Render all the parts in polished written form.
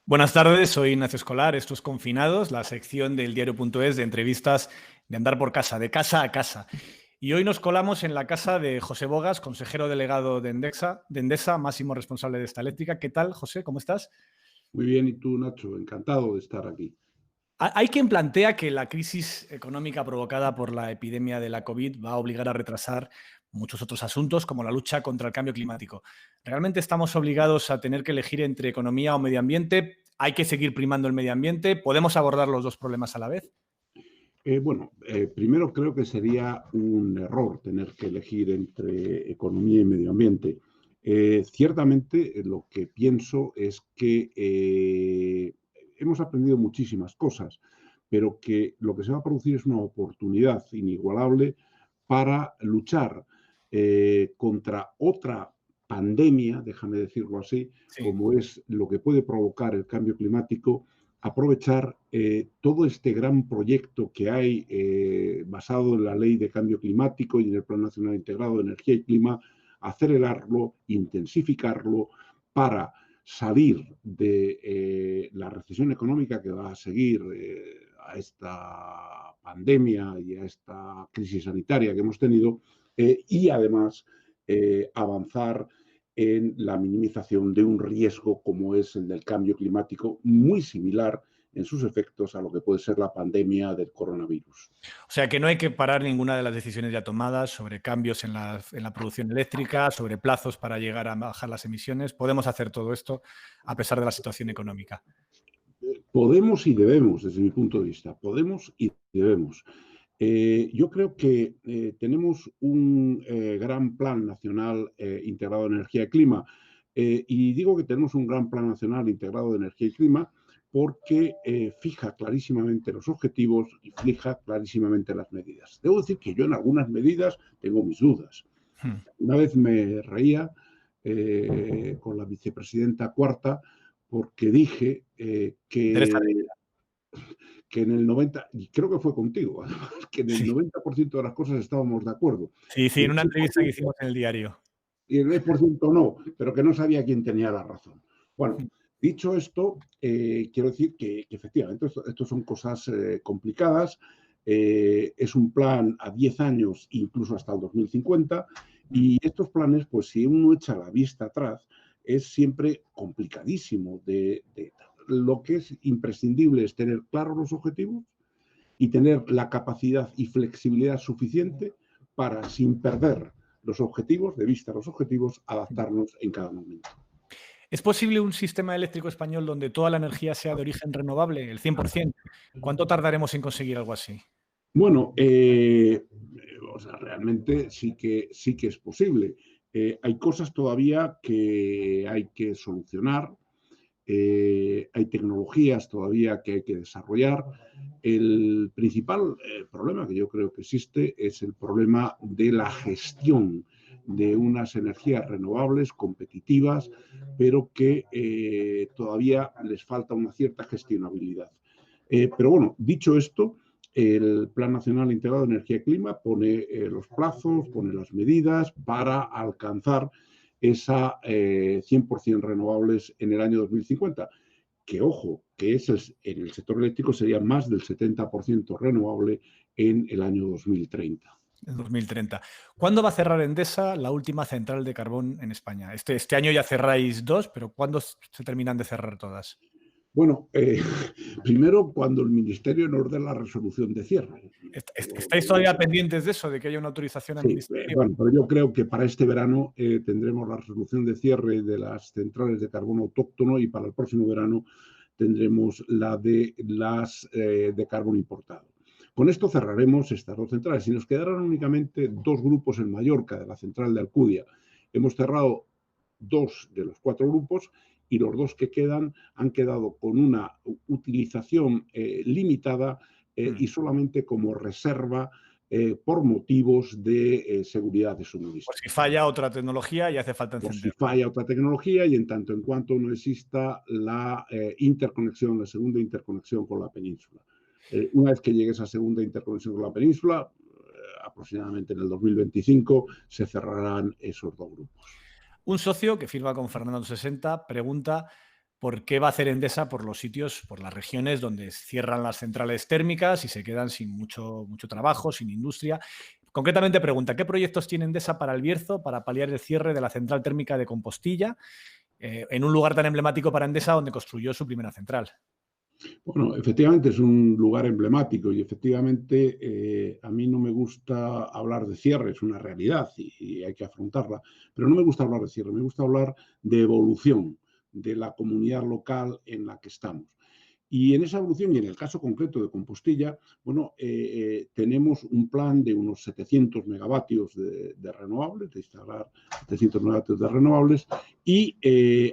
Buenas tardes, soy Ignacio Escolar, esto es Confinados, la sección del diario.es de entrevistas de andar por casa, de casa a casa. Y hoy nos colamos en la casa de José Bogas, consejero delegado de Endesa, máximo responsable de esta eléctrica. ¿Qué tal, José? ¿Cómo estás? Muy bien, ¿y tú, Nacho? Encantado de estar aquí. Hay quien plantea que la crisis económica provocada por la epidemia de la COVID va a obligar a retrasar muchos otros asuntos, como la lucha contra el cambio climático. ¿Realmente estamos obligados a tener que elegir entre economía o medio ambiente? ¿Hay que seguir primando el medio ambiente? ¿Podemos abordar los dos problemas a la vez? Primero creo que sería un error tener que elegir entre economía y medio ambiente. Ciertamente, lo que pienso es que hemos aprendido muchísimas cosas, pero que lo que se va a producir es una oportunidad inigualable para luchar contra otra pandemia, déjame decirlo así, Sí. como es lo que puede provocar el cambio climático, aprovechar todo este gran proyecto que hay basado en la Ley de Cambio Climático y en el Plan Nacional Integrado de Energía y Clima, acelerarlo, intensificarlo para salir de la recesión económica que va a seguir a esta pandemia y a esta crisis sanitaria que hemos tenido y además avanzar en la minimización de un riesgo como es el del cambio climático, muy similar en sus efectos a lo que puede ser la pandemia del coronavirus. O sea, que no hay que parar ninguna de las decisiones ya tomadas sobre cambios en la producción eléctrica, sobre plazos para llegar a bajar las emisiones. Podemos hacer todo esto a pesar de la situación económica. Podemos y debemos, desde mi punto de vista, podemos y debemos. Yo creo que tenemos un gran plan nacional integrado de energía y clima. Y digo que tenemos un gran plan nacional integrado de energía y clima porque fija clarísimamente los objetivos y fija clarísimamente las medidas. Debo decir que yo en algunas medidas tengo mis dudas. Hmm. Una vez me reía con la vicepresidenta cuarta porque dije Teresa que en el 90, y creo que fue contigo, además, que en el Sí, 90% de las cosas estábamos de acuerdo. sí, sí, Y en el una entrevista que 10%, hicimos en el diario. y el 10% no, pero que no sabía quién tenía la razón. Bueno, dicho esto, quiero decir que efectivamente esto son cosas complicadas. Es un plan a 10 años, incluso hasta el 2050, y estos planes, pues si uno echa la vista atrás, es siempre complicadísimo. Lo que es imprescindible es tener claros los objetivos y tener la capacidad y flexibilidad suficiente para, sin perder los objetivos, de vista los objetivos, adaptarnos en cada momento. ¿Es posible un sistema eléctrico español donde toda la energía sea de origen renovable, el 100%? ¿Cuánto tardaremos en conseguir algo así? Bueno, o sea, realmente sí que es posible. Hay cosas todavía que hay que solucionar, hay tecnologías todavía que hay que desarrollar. El principal problema que yo creo que existe es el problema de la gestión de unas energías renovables competitivas, pero que todavía les falta una cierta gestionabilidad. Pero bueno, dicho esto, el Plan Nacional Integrado de Energía y Clima pone los plazos, pone las medidas para alcanzar esa 100% renovables en el año 2050, que ojo, que en el sector eléctrico sería más del 70% renovable en el año 2030. En 2030. ¿Cuándo va a cerrar Endesa la última central de carbón en España? Este año ya cerráis dos, pero ¿cuándo se terminan de cerrar todas? Bueno, primero cuando el Ministerio nos dé la resolución de cierre. ¿Estáis todavía pendientes de eso, de que haya una autorización Sí, administrativa? bueno, pero yo creo que para este verano tendremos la resolución de cierre de las centrales de carbón autóctono y para el próximo verano tendremos la de las de carbón importado. Con esto cerraremos estas dos centrales y nos quedarán únicamente dos grupos en Mallorca de la central de Alcudia. Hemos cerrado dos de los cuatro grupos y los dos que quedan han quedado con una utilización limitada y solamente como reserva por motivos de seguridad de Por suministro. si falla otra tecnología y hace falta Por si encender. falla otra tecnología y en tanto en cuanto no exista la interconexión, la segunda interconexión con la península. Una vez que llegue esa segunda interconexión con la península, aproximadamente en el 2025, se cerrarán esos dos grupos. Un socio que firma con Fernando 60 pregunta por qué va a hacer Endesa por los sitios, por las regiones donde cierran las centrales térmicas y se quedan sin mucho trabajo, sin industria. Concretamente pregunta, ¿qué proyectos tiene Endesa para el Bierzo para paliar el cierre de la central térmica de Compostilla, en un lugar tan emblemático para Endesa donde construyó su primera central? Bueno, efectivamente es un lugar emblemático y efectivamente a mí no me gusta hablar de cierre, es una realidad y hay que afrontarla, pero no me gusta hablar de cierre, me gusta hablar de evolución de la comunidad local en la que estamos. Y en esa evolución, y en el caso concreto de Compostilla, bueno, tenemos un plan de unos 700 megavatios de renovables, de instalar 700 megavatios de renovables, y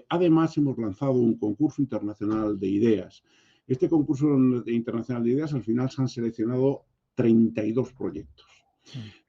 además hemos lanzado un concurso internacional de ideas. Este concurso internacional de ideas, al final se han seleccionado 32 proyectos.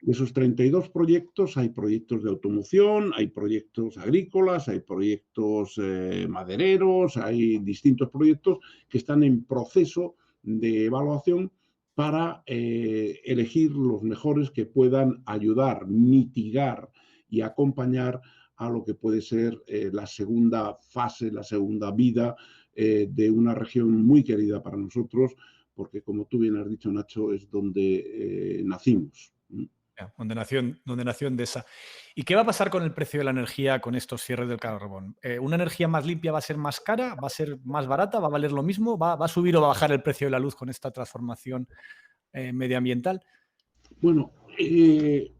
De esos 32 proyectos hay proyectos de automoción, hay proyectos agrícolas, hay proyectos madereros, hay distintos proyectos que están en proceso de evaluación para elegir los mejores que puedan ayudar, mitigar y acompañar a lo que puede ser la segunda fase, la segunda vida de una región muy querida para nosotros, porque como tú bien has dicho, Nacho, es donde nacimos. Donde nació Endesa. ¿Y qué va a pasar con el precio de la energía con estos cierres del carbón? ¿Una energía más limpia va a ser más cara? ¿Va a ser más barata? ¿Va a valer lo mismo? ¿Va a subir o va a bajar el precio de la luz con esta transformación medioambiental? Bueno,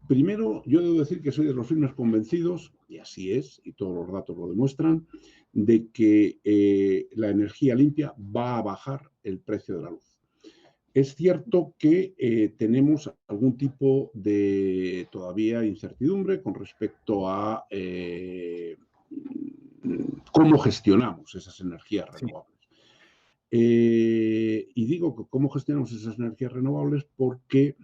primero yo debo decir que soy de los firmes convencidos, y así es, y todos los datos lo demuestran, de que la energía limpia va a bajar el precio de la luz. Es cierto que tenemos algún tipo de todavía incertidumbre con respecto a cómo gestionamos esas energías Sí. renovables. Y digo que cómo gestionamos esas energías renovables porque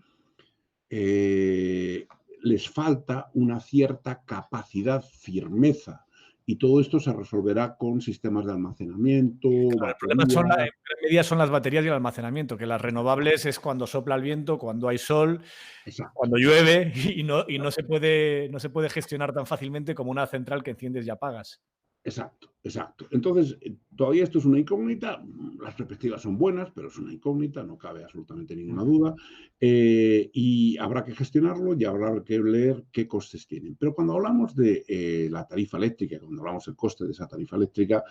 les falta una cierta capacidad, firmeza. Y todo esto se resolverá con sistemas de almacenamiento, Claro, el problema son en baterías. gran medida son las baterías y el almacenamiento, que las renovables es cuando sopla el viento, cuando hay sol, Exacto. cuando llueve y no se puede gestionar tan fácilmente como una central que enciendes y apagas. Exacto, exacto. Entonces, todavía esto es una incógnita, las perspectivas son buenas, pero es una incógnita, no cabe absolutamente ninguna duda, y habrá que gestionarlo y habrá que leer qué costes tienen. Pero cuando hablamos de la tarifa eléctrica, cuando hablamos del coste de esa tarifa eléctrica,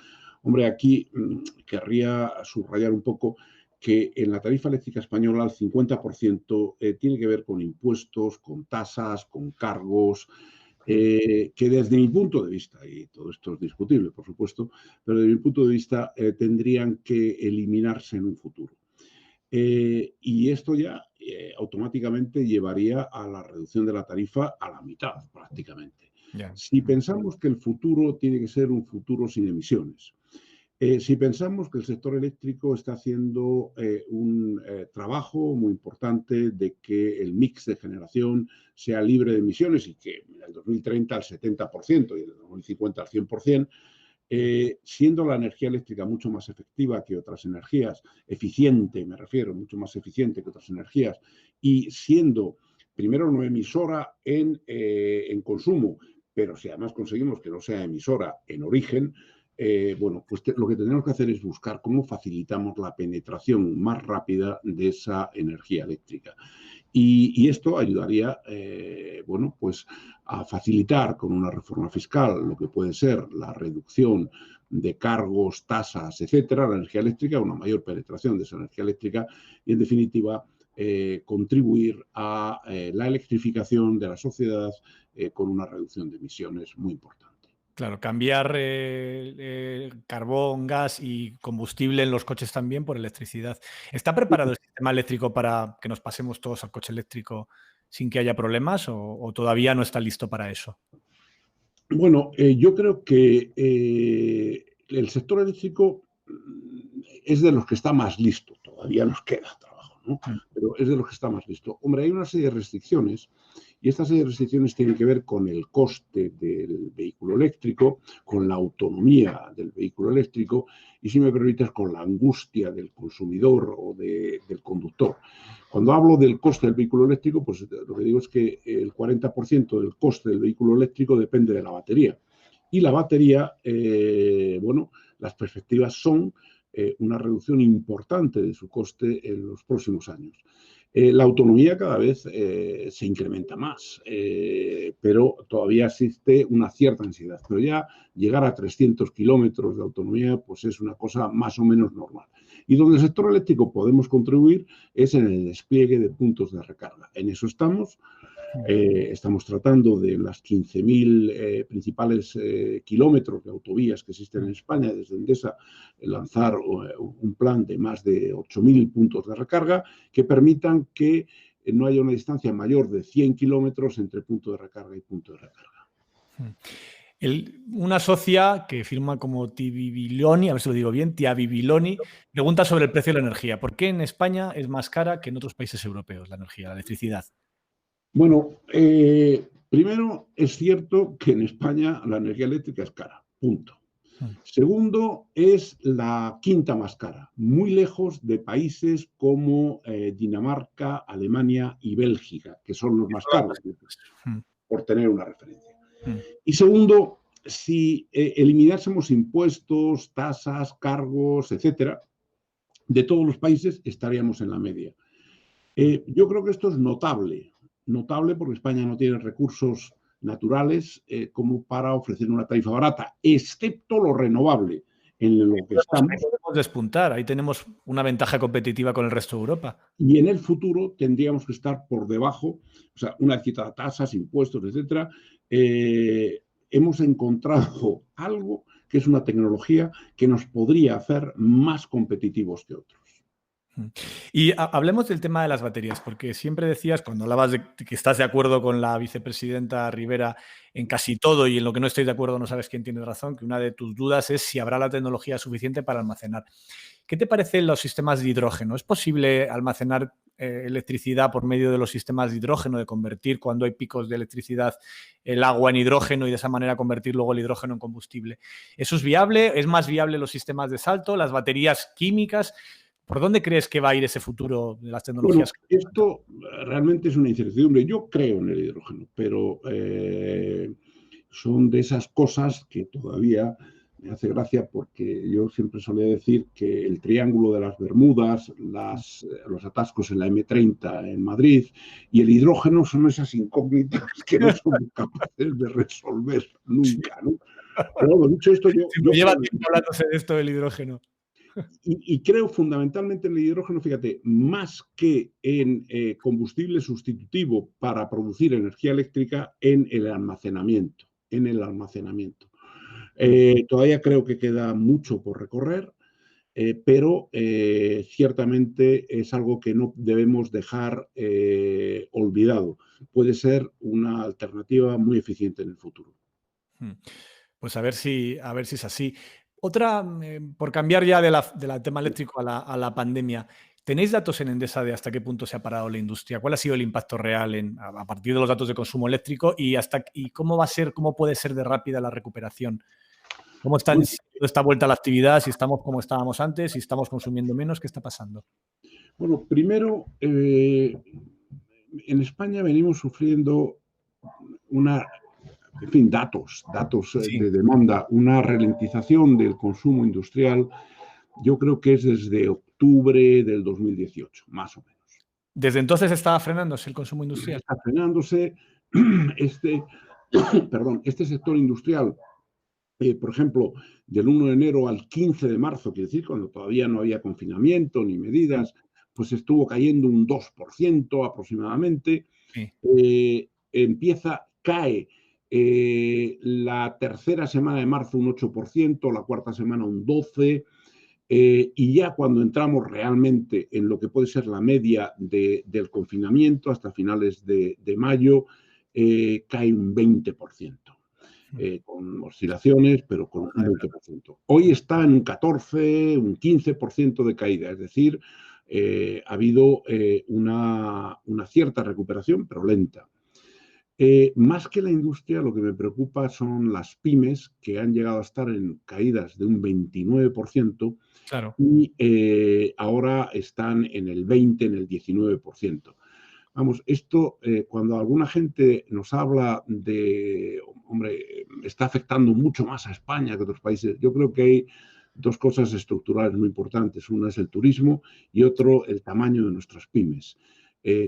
hombre, aquí querría subrayar un poco que en la tarifa eléctrica española el 50% tiene que ver con impuestos, con tasas, con cargos, que desde mi punto de vista, y todo esto es discutible, por supuesto, pero desde mi punto de vista tendrían que eliminarse en un futuro. Y esto ya automáticamente llevaría a la reducción de la tarifa a la mitad, prácticamente. Ya. Si pensamos que el futuro tiene que ser un futuro sin emisiones, si pensamos que el sector eléctrico está haciendo un trabajo muy importante de que el mix de generación sea libre de emisiones y que en el 2030 al 70% y en el 2050 al 100%, siendo la energía eléctrica mucho más efectiva que otras energías, eficiente me refiero, mucho más eficiente que otras energías, y siendo primero no emisora en consumo, pero si además conseguimos que no sea emisora en origen, bueno, pues lo que tenemos que hacer es buscar cómo facilitamos la penetración más rápida de esa energía eléctrica. Y esto ayudaría, bueno, pues a facilitar con una reforma fiscal lo que puede ser la reducción de cargos, tasas, etcétera, la energía eléctrica, una mayor penetración de esa energía eléctrica y, en definitiva, contribuir a la electrificación de la sociedad con una reducción de emisiones muy importante. Claro, cambiar carbón, gas y combustible en los coches también por electricidad. ¿Está preparado el sistema eléctrico para que nos pasemos todos al coche eléctrico sin que haya problemas o todavía no está listo para eso? Bueno, yo creo que el sector eléctrico es de los que está más listo. Todavía nos queda trabajo, ¿no? Mm. Pero es de los que está más listo. Hombre, hay una serie de restricciones y estas serie de restricciones tienen que ver con el coste del vehículo eléctrico, con la autonomía del vehículo eléctrico y, si me permites, con la angustia del consumidor o del conductor. Cuando hablo del coste del vehículo eléctrico, pues lo que digo es que el 40% del coste del vehículo eléctrico depende de la batería. Y la batería, bueno, las perspectivas son una reducción importante de su coste en los próximos años. La autonomía cada vez se incrementa más, pero todavía existe una cierta ansiedad. Pero ya llegar a 300 kilómetros de autonomía pues es una cosa más o menos normal. Y donde el sector eléctrico podemos contribuir es en el despliegue de puntos de recarga. En eso estamos. Estamos tratando de las 15.000 principales kilómetros de autovías que existen en España, desde Endesa, lanzar un plan de más de 8.000 puntos de recarga que permitan que no haya una distancia mayor de 100 kilómetros entre punto de recarga y punto de recarga. Una socia que firma como Tiaviviloni, a ver si lo digo bien, Tiaviviloni, pregunta sobre el precio de la energía. ¿Por qué en España es más cara que en otros países europeos la energía, la electricidad? Bueno, primero es cierto que en España la energía eléctrica es cara, punto. Segundo, es la quinta más cara, muy lejos de países como Dinamarca, Alemania y Bélgica, que son los más caros, por tener una referencia. Y segundo, si eliminásemos impuestos, tasas, cargos, etcétera, de todos los países estaríamos en la media. Yo creo que esto es notable porque España no tiene recursos naturales como para ofrecer una tarifa barata, excepto lo renovable, en lo que estamos. Ahí podemos despuntar, ahí tenemos una ventaja competitiva con el resto de Europa. Y en el futuro tendríamos que estar por debajo, o sea, una vez quitadas tasas, impuestos, etcétera, hemos encontrado algo que es una tecnología que nos podría hacer más competitivos que otros. Y hablemos del tema de las baterías, porque siempre decías, cuando hablabas de que estás de acuerdo con la vicepresidenta Rivera en casi todo y en lo que no estoy de acuerdo no sabes quién tiene razón, que una de tus dudas es si habrá la tecnología suficiente para almacenar. ¿Qué te parecen los sistemas de hidrógeno? ¿Es posible almacenar electricidad por medio de los sistemas de hidrógeno, de convertir cuando hay picos de electricidad el agua en hidrógeno y de esa manera convertir luego el hidrógeno en combustible? ¿Eso es viable? ¿Es más viable los sistemas de salto, las baterías químicas? ¿Por dónde crees que va a ir ese futuro de las tecnologías? Bueno, esto realmente es una incertidumbre. Yo creo en el hidrógeno, pero son de esas cosas que todavía me hace gracia porque yo siempre solía decir que el triángulo de las Bermudas, los atascos en la M30 en Madrid y el hidrógeno son esas incógnitas que no somos capaces de resolver nunca, ¿no? Pero bueno, dicho esto, yo lleva tiempo hablándose de esto del hidrógeno. Y creo fundamentalmente en el hidrógeno, fíjate, más que en combustible sustitutivo para producir energía eléctrica, en el almacenamiento. Todavía creo que queda mucho por recorrer, pero ciertamente es algo que no debemos dejar olvidado. Puede ser una alternativa muy eficiente en el futuro. Pues a ver si es así. Otra, por cambiar ya del tema eléctrico a la pandemia, ¿tenéis datos en Endesa de hasta qué punto se ha parado la industria? ¿Cuál ha sido el impacto real a partir de los datos de consumo eléctrico y cómo puede ser de rápida la recuperación? ¿Cómo está esta vuelta a la actividad? Si estamos como estábamos antes, si estamos consumiendo menos, ¿qué está pasando? Bueno, primero, en España venimos sufriendo datos de demanda, una ralentización del consumo industrial, yo creo que es desde octubre del 2018, más o menos. ¿Desde entonces estaba frenándose el consumo industrial? Está frenándose. Este sector industrial, por ejemplo, del 1 de enero al 15 de marzo, quiere decir, cuando todavía no había confinamiento ni medidas, pues estuvo cayendo un 2% aproximadamente. Sí. Cae la tercera semana de marzo un 8%, la cuarta semana un 12%, y ya cuando entramos realmente en lo que puede ser la media del confinamiento hasta finales de mayo, cae un 20%. Con oscilaciones, pero con un 20%. Hoy está en un 14, un 15% de caída, es decir, ha habido una cierta recuperación, pero lenta. Más que la industria, lo que me preocupa son las pymes, que han llegado a estar en caídas de un 29%, claro, y ahora están en el 20%, en el 19%. Vamos, esto, cuando alguna gente nos habla de, hombre, está afectando mucho más a España que a otros países, yo creo que hay dos cosas estructurales muy importantes. Una es el turismo y otro el tamaño de nuestras pymes,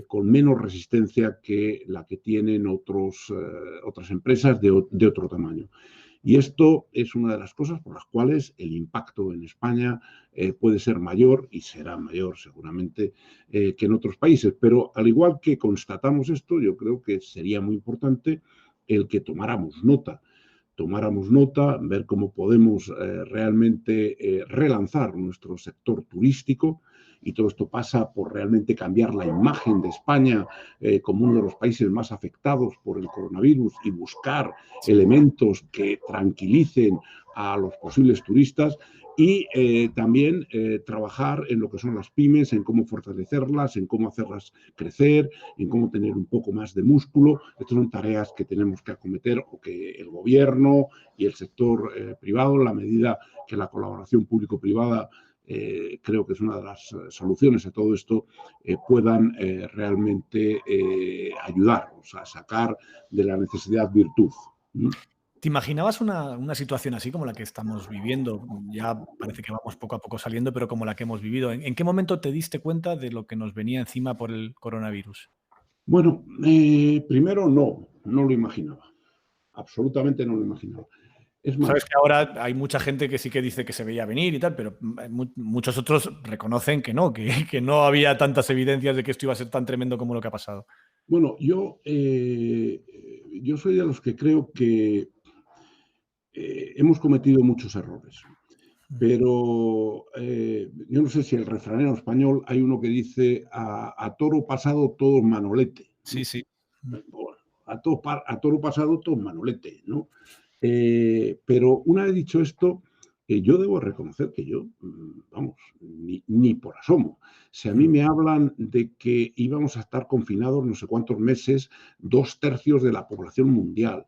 con menos resistencia que la que tienen otras empresas de otro tamaño. Y esto es una de las cosas por las cuales el impacto en España puede ser mayor y será mayor seguramente que en otros países. Pero al igual que constatamos esto, yo creo que sería muy importante el que tomáramos nota, ver cómo podemos realmente relanzar nuestro sector turístico, y todo esto pasa por realmente cambiar la imagen de España como uno de los países más afectados por el coronavirus y buscar elementos que tranquilicen a los posibles turistas y también trabajar en lo que son las pymes, en cómo fortalecerlas, en cómo hacerlas crecer, en cómo tener un poco más de músculo. Estas son tareas que tenemos que acometer o que el gobierno y el sector privado, en la medida que la colaboración público-privada creo que es una de las soluciones a todo esto, puedan realmente ayudarnos a sacar de la necesidad virtud. ¿Te imaginabas una situación así como la que estamos viviendo? Ya parece que vamos poco a poco saliendo, pero como la que hemos vivido. ¿En qué momento te diste cuenta de lo que nos venía encima por el coronavirus? Bueno, primero no lo imaginaba. Absolutamente no lo imaginaba. Es Sabes más, que ahora hay mucha gente que sí que dice que se veía venir y tal, pero muchos otros reconocen que no, que no había tantas evidencias de que esto iba a ser tan tremendo como lo que ha pasado. bueno, yo soy de los que creo que hemos cometido muchos errores. Pero yo no sé si el refranero español hay uno que dice a toro pasado todo manolete, Sí, ¿no? sí. Bueno, a toro pasado todo manolete, ¿no? Pero una vez dicho esto, yo debo reconocer que yo, vamos, ni por asomo. Si a mí me hablan de que íbamos a estar confinados no sé cuántos meses, 2/3 de la población mundial,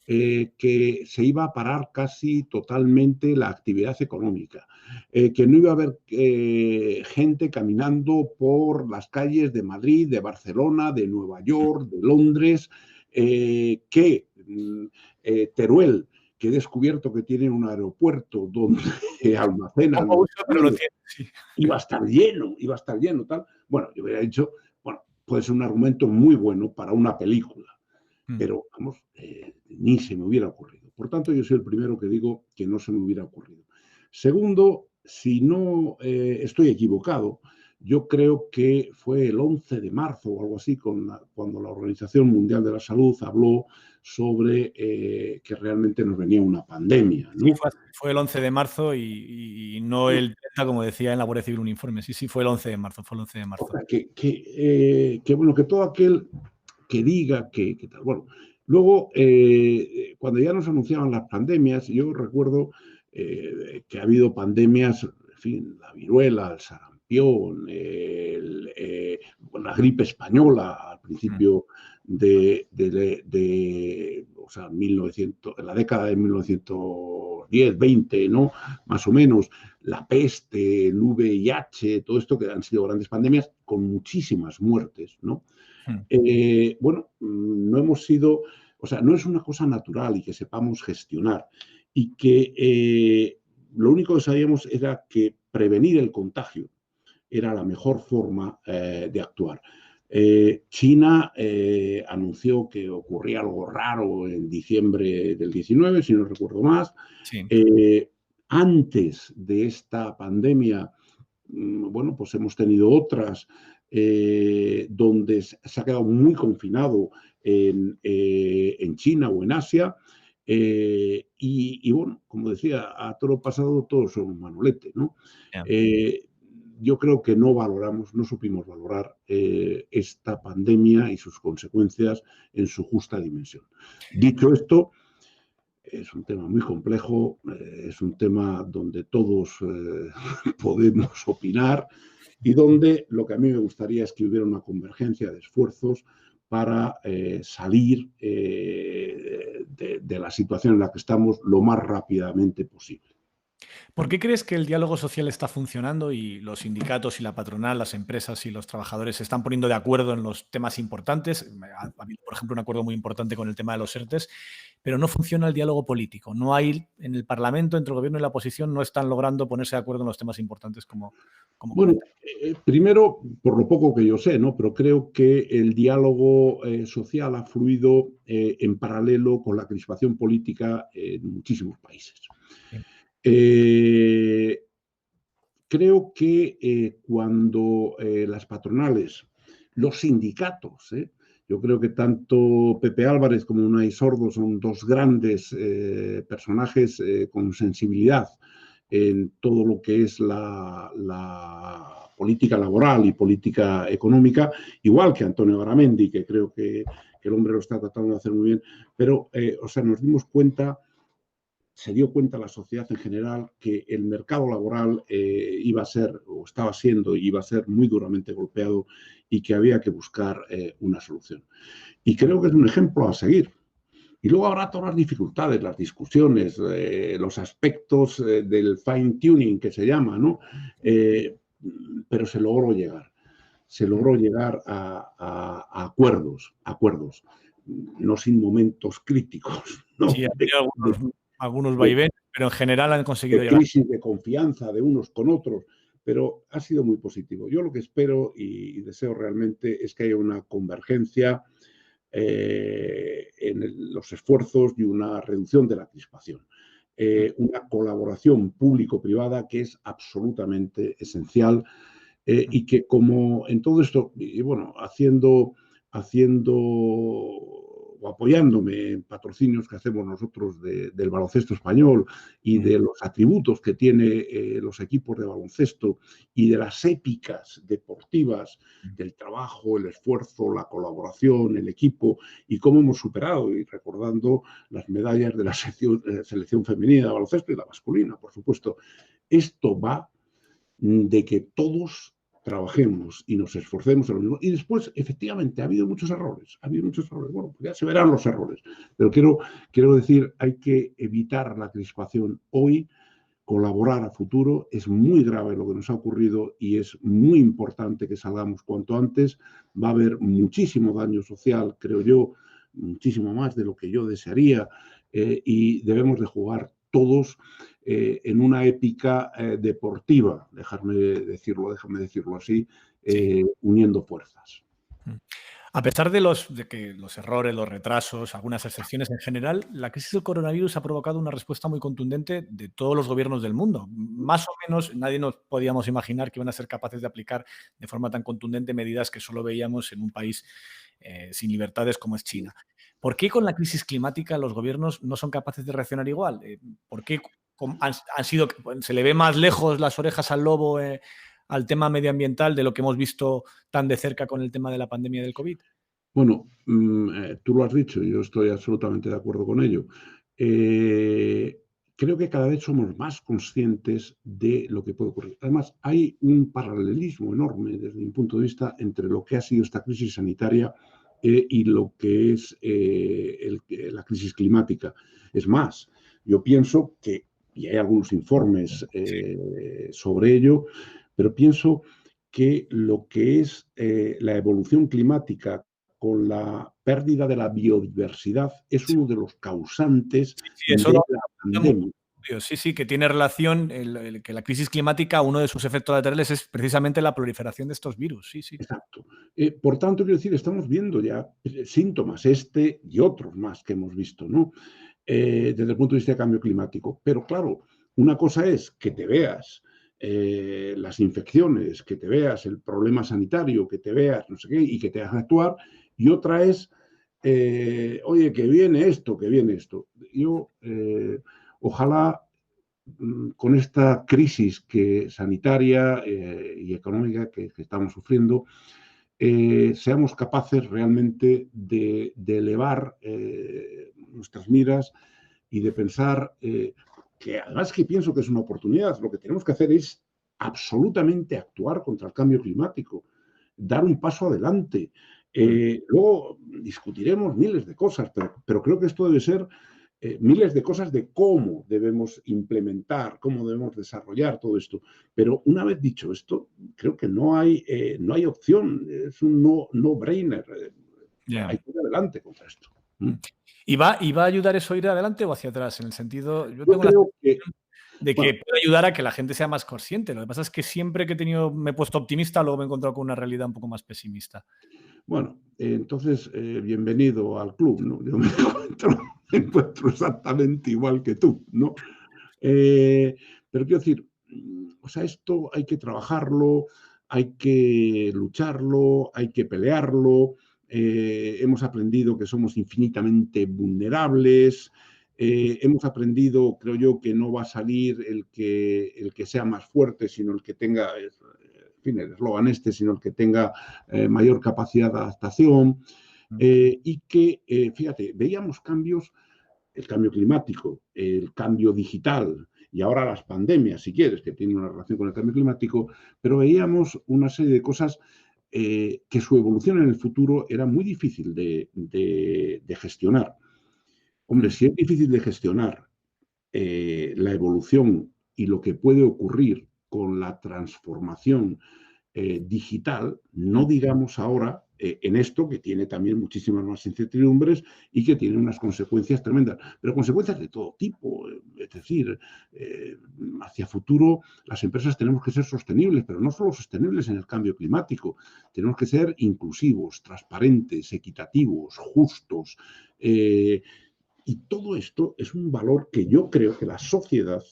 que se iba a parar casi totalmente la actividad económica, que no iba a haber gente caminando por las calles de Madrid, de Barcelona, de Nueva York, de Londres, que Teruel, que he descubierto que tiene un aeropuerto donde almacenan Poco los uso, pero lo vuelos, tiene, sí. iba a estar lleno, tal. Bueno, yo hubiera dicho, bueno, puede ser un argumento muy bueno para una película, pero vamos, ni se me hubiera ocurrido. Por tanto, yo soy el primero que digo que no se me hubiera ocurrido. Segundo, si no estoy equivocado, yo creo que fue el 11 de marzo o algo así, cuando la Organización Mundial de la Salud habló sobre que realmente nos venía una pandemia, Sí, ¿no? fue el 11 de marzo y no el 30, como decía en la Guardia Civil un informe. Sí, sí, fue el 11 de marzo, fue el 11 de O marzo. sea, que bueno, que todo aquel que diga que tal. Bueno, luego, cuando ya nos anunciaban las pandemias, yo recuerdo que ha habido pandemias, en fin, la viruela, el sarampión, la gripe española al principio o sea, 1900, en la década de 1910, 20, ¿no? Más o menos, la peste, el VIH, todo esto que han sido grandes pandemias con muchísimas muertes, ¿no? Bueno, no hemos sido, o sea, no es una cosa natural y que sepamos gestionar. Y que lo único que sabíamos era que prevenir el contagio era la mejor forma de actuar. China anunció que ocurría algo raro en diciembre del 19, si no recuerdo más. Sí. Antes de esta pandemia, bueno, pues hemos tenido otras donde se ha quedado muy confinado en China o en Asia. Y bueno, como decía, a toro pasado todos son un manolete, ¿no? Ya. Yo creo que no supimos valorar esta pandemia y sus consecuencias en su justa dimensión. Dicho esto, es un tema muy complejo, es un tema donde todos podemos opinar y donde lo que a mí me gustaría es que hubiera una convergencia de esfuerzos para salir de la situación en la que estamos lo más rápidamente posible. ¿Por qué crees que el diálogo social está funcionando y los sindicatos y la patronal, las empresas y los trabajadores se están poniendo de acuerdo en los temas importantes? Ha habido, por ejemplo, un acuerdo muy importante con el tema de los ERTES, pero no funciona el diálogo político. No hay, en el Parlamento, entre el gobierno y la oposición, no están logrando ponerse de acuerdo en los temas importantes como Bueno, comentas. primero, por lo poco que yo sé, ¿no? Pero creo que el diálogo social ha fluido en paralelo con la crispación política en muchísimos países. Eh, Creo que cuando las patronales, los sindicatos, yo creo que tanto Pepe Álvarez como Unai Sordo son dos grandes personajes con sensibilidad en todo lo que es la política laboral y política económica, igual que Antonio Garamendi, que creo que el hombre lo está tratando de hacer muy bien, pero, o sea, nos dimos cuenta, se dio cuenta la sociedad en general que el mercado laboral iba a ser, o estaba siendo, iba a ser muy duramente golpeado y que había que buscar una solución. Y creo que es un ejemplo a seguir. Y luego habrá todas las dificultades, las discusiones, los aspectos del fine tuning que se llama, ¿no? Pero se logró llegar. Se logró llegar a acuerdos, no sin momentos críticos, Sí, ¿no? ha habido algunos De, vaivenes, pero en general han conseguido de llegar. crisis de confianza de unos con otros, pero ha sido muy positivo. Yo lo que espero y deseo realmente es que haya una convergencia en los esfuerzos y una reducción de la crispación. Una colaboración público-privada que es absolutamente esencial y que como en todo esto, y bueno, haciendo o apoyándome en patrocinios que hacemos nosotros del baloncesto español y de los atributos que tiene los equipos de baloncesto y de las épicas deportivas del trabajo, el esfuerzo, la colaboración, el equipo y cómo hemos superado y recordando las medallas de la selección femenina de baloncesto y la masculina, por supuesto. Esto va de que todos trabajemos y nos esforcemos en lo mismo. Y después, efectivamente, ha habido muchos errores. Ha habido muchos errores. Bueno, pues ya se verán los errores. Pero quiero decir, hay que evitar la crispación hoy, colaborar a futuro. Es muy grave lo que nos ha ocurrido y es muy importante que salgamos cuanto antes. Va a haber muchísimo daño social, creo yo, muchísimo más de lo que yo desearía y debemos de jugar todos en una épica deportiva, déjame decirlo así, Sí. uniendo fuerzas. A pesar de que los errores, los retrasos, algunas excepciones en general, la crisis del coronavirus ha provocado una respuesta muy contundente de todos los gobiernos del mundo. Más o menos nadie nos podíamos imaginar que iban a ser capaces de aplicar de forma tan contundente medidas que solo veíamos en un país sin libertades como es China. ¿Por qué con la crisis climática los gobiernos no son capaces de reaccionar igual? ¿Por qué han sido, se le ve más lejos las orejas al lobo al tema medioambiental de lo que hemos visto tan de cerca con el tema de la pandemia del COVID? Bueno, tú lo has dicho, yo estoy absolutamente de acuerdo con ello. Eh, Creo que cada vez somos más conscientes de lo que puede ocurrir. Además, hay un paralelismo enorme desde mi punto de vista entre lo que ha sido esta crisis sanitaria y lo que es la crisis climática. Es más, yo pienso que, y hay algunos informes sobre ello, pero pienso que lo que es la evolución climática con la pérdida de la biodiversidad es Sí, uno de los causantes sí, eso de lo la habla muchos pandemia. estudios. Sí, sí, que tiene relación que la crisis climática, uno de sus efectos laterales es precisamente la proliferación de estos virus. Sí, sí. Exacto. Por tanto, quiero decir, estamos viendo ya síntomas, este y otros más que hemos visto, ¿no? Desde el punto de vista de cambio climático. Pero claro, una cosa es que te veas las infecciones, que te veas el problema sanitario, que te veas no sé qué, y que te hagas actuar, y otra es, oye, que viene esto, que viene esto. Yo, ojalá con esta crisis sanitaria y económica que estamos sufriendo, seamos capaces realmente de elevar nuestras miras y de pensar que además que pienso que es una oportunidad, lo que tenemos que hacer es absolutamente actuar contra el cambio climático, dar un paso adelante. Luego discutiremos miles de cosas, pero creo que esto debe ser miles de cosas de cómo debemos implementar, cómo debemos desarrollar todo esto. Pero una vez dicho esto, creo que no hay opción, es un no-brainer. Ya. Hay que ir adelante contra esto. ¿Y va a ayudar eso a ir adelante o hacia atrás? En el sentido, yo Yo tengo la creo que, sensación de bueno, que puede ayudar a que la gente sea más consciente. Lo que pasa es que siempre que me he puesto optimista, luego me he encontrado con una realidad un poco más pesimista. bueno, entonces, bienvenido al club, ¿no? Yo me encuentro exactamente igual que tú, ¿no? Pero quiero decir, o sea, esto hay que trabajarlo, hay que lucharlo, hay que pelearlo. Hemos aprendido que somos infinitamente vulnerables. Hemos aprendido, creo yo, que no va a salir el que sea más fuerte, sino el que tenga, en fin, el eslogan este, sino el que tenga mayor capacidad de adaptación. Y que, fíjate, veíamos cambios, el cambio climático, el cambio digital y ahora las pandemias, si quieres, que tienen una relación con el cambio climático, pero veíamos una serie de cosas que su evolución en el futuro era muy difícil de gestionar. Hombre, Mm. si es difícil de gestionar la evolución y lo que puede ocurrir con la transformación digital, no digamos ahora en esto que tiene también muchísimas más incertidumbres y que tiene unas consecuencias tremendas, pero consecuencias de todo tipo. Es decir, hacia futuro las empresas tenemos que ser sostenibles, pero no solo sostenibles en el cambio climático, tenemos que ser inclusivos, transparentes, equitativos, justos. Y todo esto es un valor que yo creo que la sociedad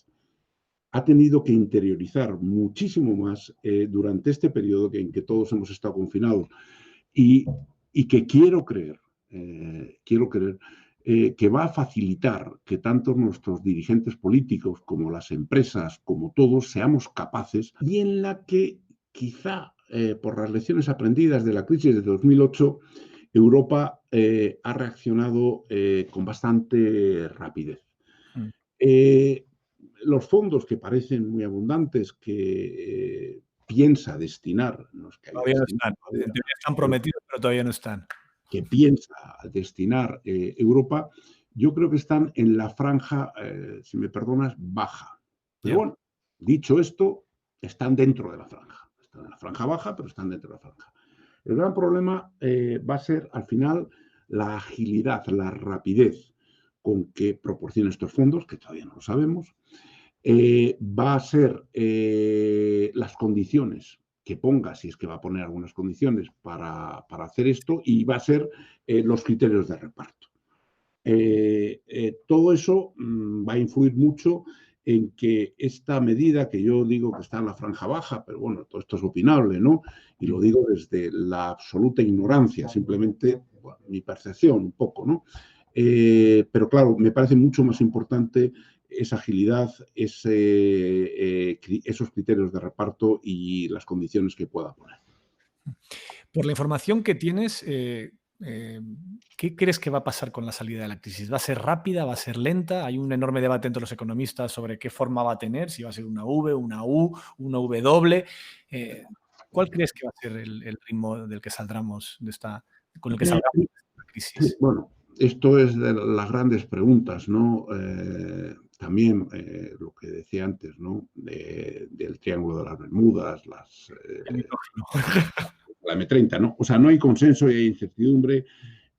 ha tenido que interiorizar muchísimo más durante este periodo en que todos hemos estado confinados y, y que quiero creer que va a facilitar que tanto nuestros dirigentes políticos como las empresas, como todos, seamos capaces y en la que quizá por las lecciones aprendidas de la crisis de 2008, Europa ha reaccionado con bastante rapidez. Mm. Eh, los fondos que parecen muy abundantes que piensa destinar, no es que haya Todavía no destinado están. En todavía, teoría están pero prometidos, pero todavía no están. que piensa destinar Europa, yo creo que están en la franja, si me perdonas, baja. Pero Ya. bueno, dicho esto, están dentro de la franja. Están en la franja baja, pero están dentro de la franja. El gran problema va a ser, al final, la agilidad, la rapidez con que proporciona estos fondos, que todavía no lo sabemos, va a ser las condiciones que ponga, si es que va a poner algunas condiciones para hacer esto, y va a ser los criterios de reparto. Todo eso va a influir mucho en que esta medida, que yo digo que está en la franja baja, pero bueno, todo esto es opinable, ¿no? Y lo Mm. digo desde la absoluta ignorancia, simplemente bueno, mi percepción un poco, ¿no? Pero claro, me parece mucho más importante esa agilidad, esos criterios de reparto y las condiciones que pueda poner. Por la información que tienes, eh, ¿qué crees que va a pasar con la salida de la crisis? ¿Va a ser rápida? ¿Va a ser lenta? Hay un enorme debate entre los economistas sobre qué forma va a tener, si va a ser una V, una U, una W. Eh, ¿Cuál crees que va a ser el ritmo del que saldramos con el que salgamos de esta crisis? Bueno, esto es de las grandes preguntas, ¿no? También lo que decía antes, ¿no? Del Triángulo de las Bermudas, El nitrógeno. la M30, ¿no? O sea, no hay consenso y hay incertidumbre.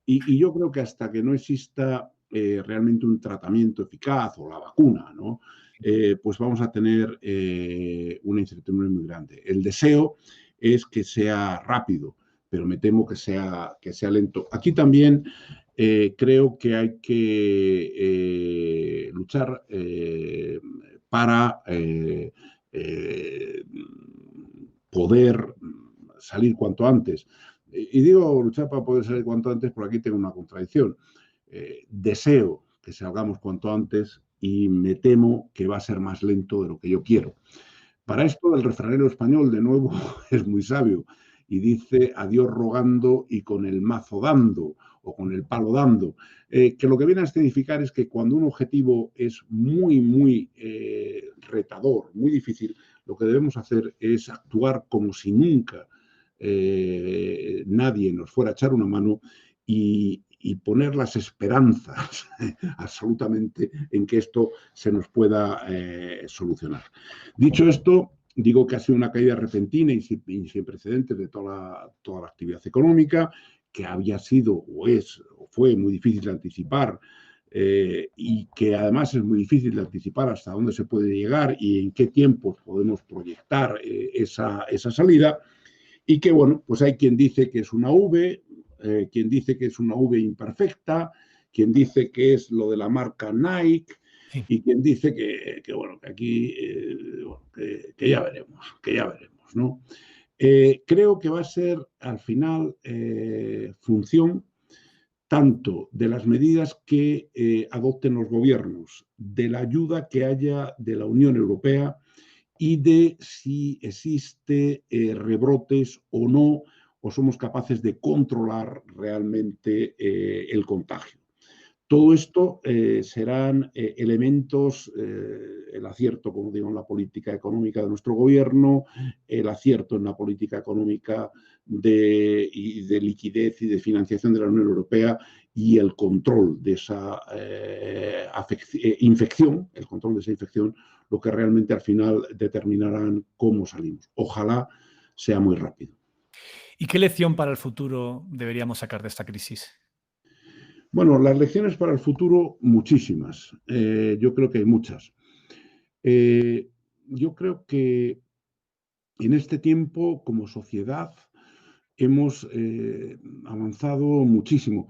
Y yo creo que hasta que no exista realmente un tratamiento eficaz o la vacuna, ¿no? Pues vamos a tener una incertidumbre muy grande. El deseo es que sea rápido, pero me temo que sea lento. Aquí también creo que hay que luchar para poder salir cuanto antes. Y digo luchar para poder salir cuanto antes porque aquí tengo una contradicción. Deseo que salgamos cuanto antes y me temo que va a ser más lento de lo que yo quiero. Para esto el refranero español, de nuevo, es muy sabio y dice a Dios rogando y con el mazo dando o con el palo dando, que lo que viene a significar es que cuando un objetivo es muy, muy retador, muy difícil, lo que debemos hacer es actuar como si nunca nadie nos fuera a echar una mano y, y poner las esperanzas absolutamente en que esto se nos pueda solucionar. Dicho esto, digo que ha sido una caída repentina y sin precedentes de toda la actividad económica, que había sido o fue muy difícil de anticipar, y que además es muy difícil de anticipar hasta dónde se puede llegar y en qué tiempos podemos proyectar esa salida, y que, bueno, pues hay quien dice que es una V, quien dice que es una V imperfecta, quien dice que es lo de la marca Nike, Sí. y quien dice bueno, que aquí, bueno, que ya veremos, ¿no? Creo que va a ser, al final, función tanto de las medidas que adopten los gobiernos, de la ayuda que haya de la Unión Europea y de si existe rebrotes o no, o somos capaces de controlar realmente el contagio. Todo esto serán elementos, el acierto, como digo, en la política económica de nuestro gobierno, el acierto en la política económica de liquidez y de financiación de la Unión Europea, y el control de esa infección, lo que realmente al final determinarán cómo salimos. Ojalá sea muy rápido. ¿Y qué lección para el futuro deberíamos sacar de esta crisis? Bueno, las lecciones para el futuro, muchísimas. Yo creo que hay muchas. Yo creo que en este tiempo, como sociedad, hemos avanzado muchísimo.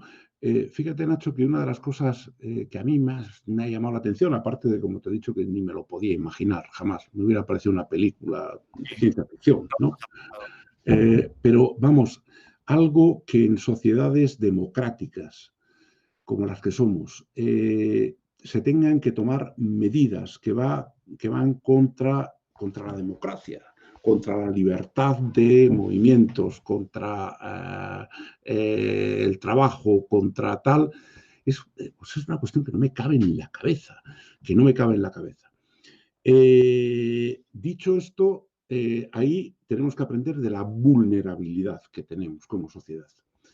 Fíjate, Nacho, que una de las cosas que a mí más me ha llamado la atención, aparte de, como te he dicho, que ni me lo podía imaginar, jamás me hubiera parecido una película de ciencia ficción, ¿no? Pero vamos, algo que en sociedades democráticas como las que somos, se tengan que tomar medidas que van contra la democracia, contra la libertad de movimientos, contra el trabajo, contra tal, pues es una cuestión que no me cabe en la cabeza, que no me cabe en la cabeza. Dicho esto, ahí tenemos que aprender de la vulnerabilidad que tenemos como sociedad.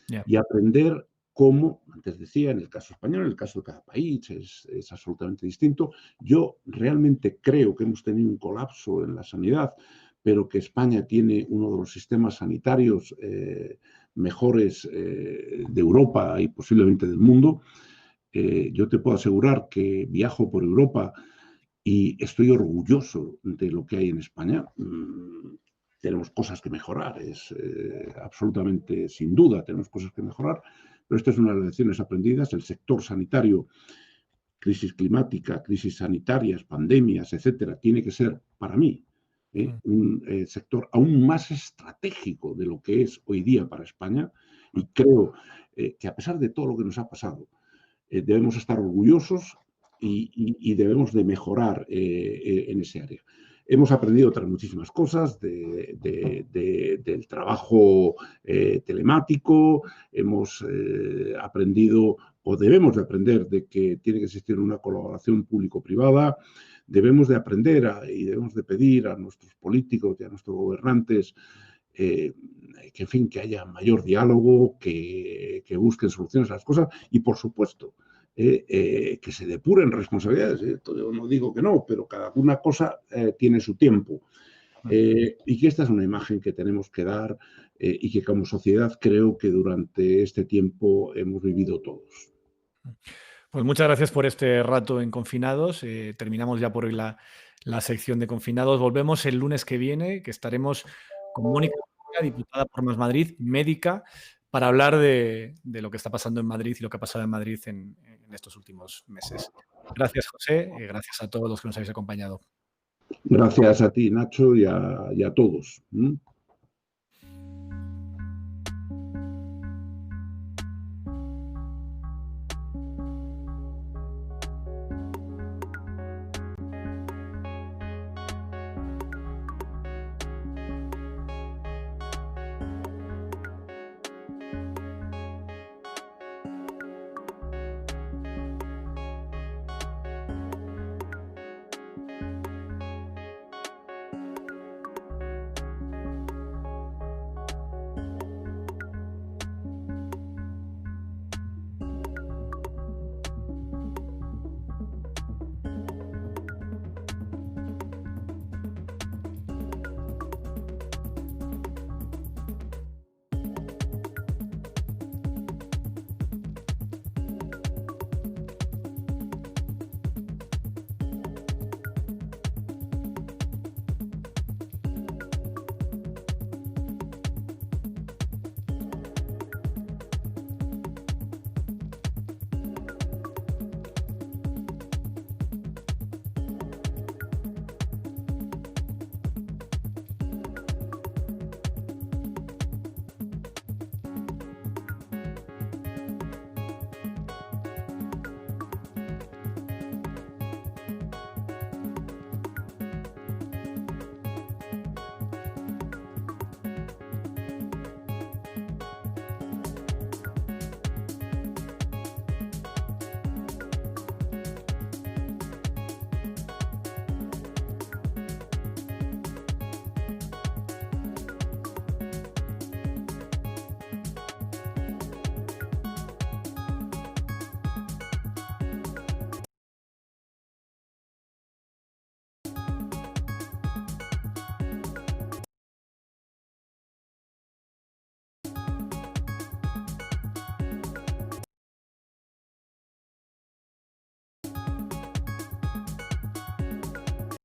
Yeah. Y aprender cómo, antes decía, en el caso español, en el caso de cada país, es absolutamente distinto. Yo realmente creo que hemos tenido un colapso en la sanidad, pero que España tiene uno de los sistemas sanitarios mejores de Europa y posiblemente del mundo. Yo te puedo asegurar que viajo por Europa y estoy orgulloso de lo que hay en España. Tenemos cosas que mejorar, es absolutamente, sin duda, tenemos cosas que mejorar, pero esta es una de las lecciones aprendidas. El sector sanitario, crisis climática, crisis sanitarias, pandemias, etcétera, tiene que ser, para mí, un sector aún más estratégico de lo que es hoy día para España, y creo que a pesar de todo lo que nos ha pasado, debemos estar orgullosos y debemos de mejorar en ese área. Hemos aprendido otras muchísimas cosas del trabajo telemático, hemos aprendido o debemos de aprender de que tiene que existir una colaboración público-privada, debemos de aprender y debemos de pedir a nuestros políticos y a nuestros gobernantes que, en fin, que haya mayor diálogo, que busquen soluciones a las cosas y, por supuesto, que se depuren responsabilidades. Yo no digo que no, pero cada una cosa tiene su tiempo. Y que esta es una imagen que tenemos que dar y que como sociedad creo que durante este tiempo hemos vivido todos. Pues muchas gracias por este rato en Confinados. Terminamos ya por hoy la sección de Confinados. Volvemos el lunes que viene, que estaremos con Mónica, diputada por Más Madrid, médica, para hablar de lo que está pasando en Madrid y lo que ha pasado en Madrid en estos últimos meses. Gracias, José. Gracias a todos los que nos habéis acompañado. Gracias a ti, Nacho, y a todos.